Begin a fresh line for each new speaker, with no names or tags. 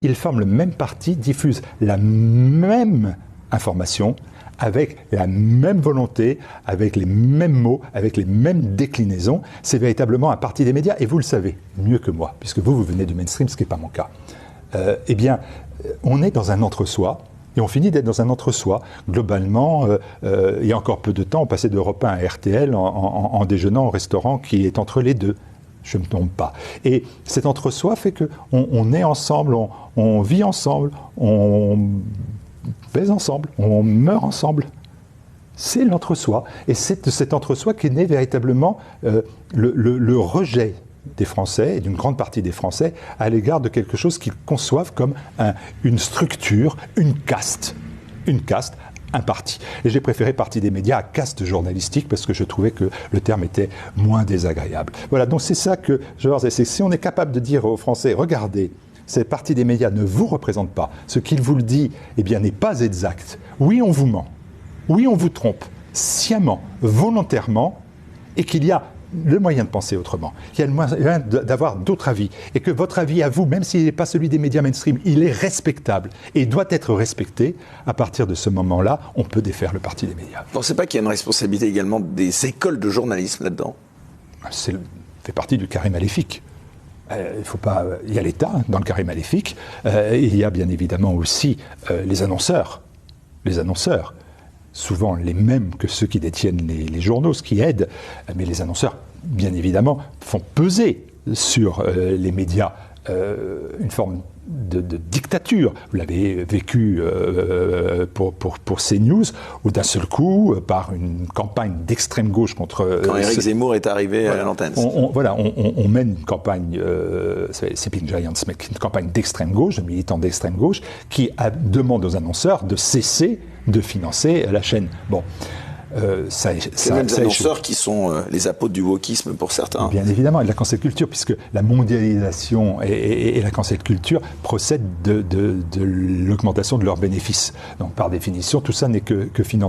Ils forment le même parti, diffusent la même information, avec la même volonté, avec les mêmes mots, avec les mêmes déclinaisons. C'est véritablement un parti des médias, et vous le savez mieux que moi, puisque vous venez du mainstream, ce qui n'est pas mon cas. Eh bien, on est dans un entre-soi, et on finit d'être dans un entre-soi. Globalement, il y a encore peu de temps, on passait d'Europe 1 à RTL en déjeunant au restaurant qui est entre les deux. Je ne me trompe pas. Et cet entre-soi fait qu'on est ensemble, on vit ensemble, on baise ensemble, on meurt ensemble. C'est l'entre-soi. Et c'est de cet entre-soi qu'est né véritablement le rejet des Français, et d'une grande partie des Français, à l'égard de quelque chose qu'ils conçoivent comme une structure, une caste, un parti. Et j'ai préféré parti des médias à caste journalistique parce que je trouvais que le terme était moins désagréable. Voilà, donc c'est ça que je veux dire, c'est si on est capable de dire aux Français, regardez, cette partie des médias ne vous représente pas, ce qu'il vous le dit, eh bien, n'est pas exact. Oui, on vous ment. Oui, on vous trompe, sciemment, volontairement, et qu'il y a le moyen de penser autrement. Il y a le moyen d'avoir d'autres avis. Et que votre avis à vous, même s'il n'est pas celui des médias mainstream, il est respectable et doit être respecté. À partir de ce moment-là, on peut défaire le parti des médias.
Vous ne pensez pas qu'il y a une responsabilité également des écoles de journalisme là-dedans ?
Ça fait partie du carré maléfique. Il y a l'État dans le carré maléfique. Il y a bien évidemment aussi les annonceurs. Les annonceurs. Souvent les mêmes que ceux qui détiennent les journaux, ce qui aide. Mais les annonceurs, bien évidemment, font peser sur les médias une forme de dictature. Vous l'avez vécu pour CNews, où d'un seul coup, par une campagne d'extrême gauche contre...
Quand Éric Zemmour est arrivé à l'antenne.
On mène une campagne, c'est Sleeping Giants, mais une campagne d'extrême gauche, de militants d'extrême gauche, qui demande aux annonceurs de cesser de financer la chaîne. Bon.
Ces mêmes annonceurs qui sont les apôtres du wokisme pour certains.
Bien évidemment, et de la cancel culture, puisque la mondialisation et la cancel culture procèdent de l'augmentation de leurs bénéfices. Donc par définition, tout ça n'est que financier.